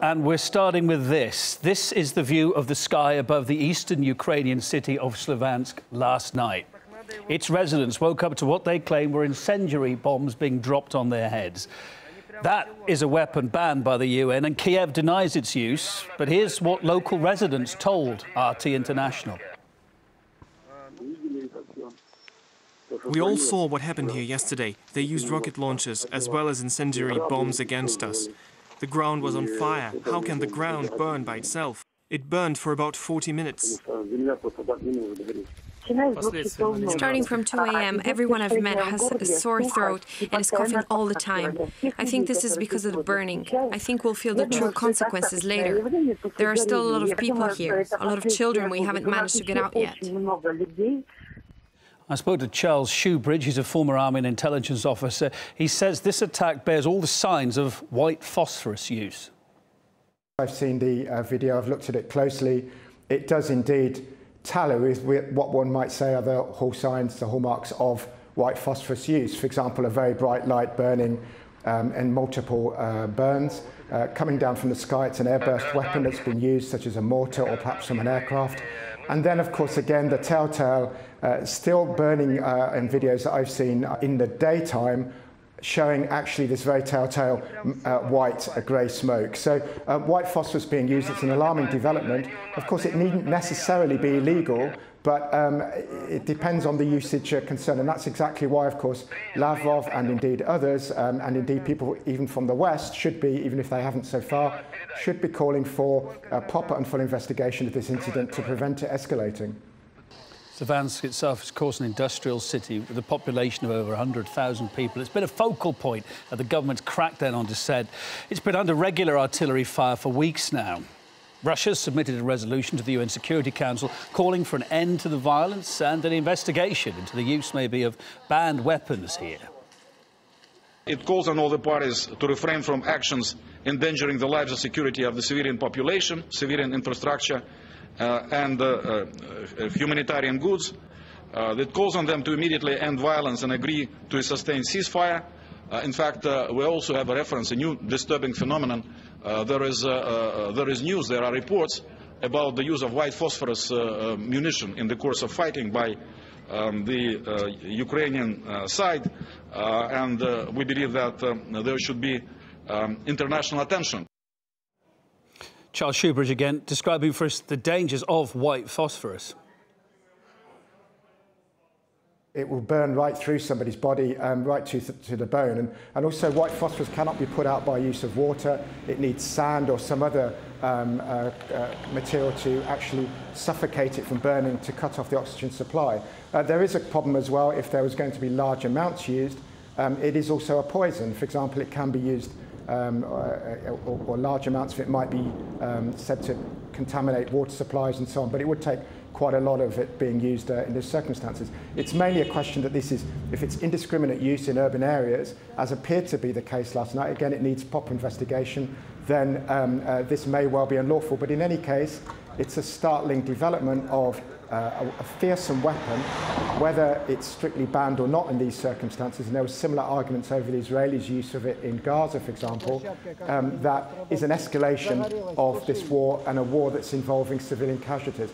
And we're starting with this. This is the view of the sky above the eastern Ukrainian city of Slavyansk last night. Its residents woke up to what they claim were incendiary bombs being dropped on their heads. That is a weapon banned by the UN, and Kiev denies its use. But here's what local residents told RT International. We all saw what happened here yesterday. They used rocket launchers as well as incendiary bombs against us. The ground was on fire. How can the ground burn by itself? It burned for about 40 minutes. Starting from 2 a.m., everyone I've met has a sore throat and is coughing all the time. I think this is because of the burning. I think we'll feel the true consequences later. There are still a lot of people here, a lot of children we haven't managed to get out yet. I spoke to Charles Shoebridge. He's a former army and intelligence officer. He says this attack bears all the signs of white phosphorus use. I've seen the video, I've looked at it closely. It does indeed tally with what one might say are the signs, the hallmarks of white phosphorus use. For example, a very bright light burning and multiple burns. Coming down from the sky, it's an airburst weapon that's been used, such as a mortar or perhaps from an aircraft. And then, of course, again, the telltale still burning in videos that I've seen in the daytime, showing actually this very telltale white grey smoke. So white phosphorus being used, it's an alarming development. Of course, it needn't necessarily be illegal, but it depends on the usage concerned. And that's exactly why, of course, Lavrov and indeed others, and indeed people even from the West should be, even if they haven't so far, should be calling for a proper and full investigation of this incident to prevent it escalating. Slavyansk itself is, of course, an industrial city with a population of over 100,000 people. It's been a focal point of the government's crackdown on dissent. It's been under regular artillery fire for weeks now. Russia submitted a resolution to the UN Security Council calling for an end to the violence and an investigation into the use, maybe, of banned weapons here. It calls on all the parties to refrain from actions endangering the lives and security of the civilian population, civilian infrastructure, and humanitarian goods. It calls on them to immediately end violence and agree to a sustained ceasefire. In fact, we also have a reference, a new disturbing phenomenon. There is news, there are reports about the use of white phosphorus munition in the course of fighting by the Ukrainian side, and we believe that there should be international attention. Charles Shoebridge again, describing for us the dangers of white phosphorus. It will burn right through somebody's body, right to the bone. And also white phosphorus cannot be put out by use of water. It needs sand or some other material to actually suffocate it from burning, to cut off the oxygen supply. There is a problem as well if there was going to be large amounts used. It is also a poison. For example, it can be used, or large amounts of it might be said to contaminate water supplies and so on, but it would take quite a lot of it being used in these circumstances. It's mainly a question that this is, if it's indiscriminate use in urban areas, as appeared to be the case last night, again, it needs proper investigation, then this may well be unlawful. But in any case, it's a startling development of a fearsome weapon, whether it's strictly banned or not in these circumstances. And there were similar arguments over the Israelis' use of it in Gaza, for example. That is an escalation of this war, and a war that's involving civilian casualties.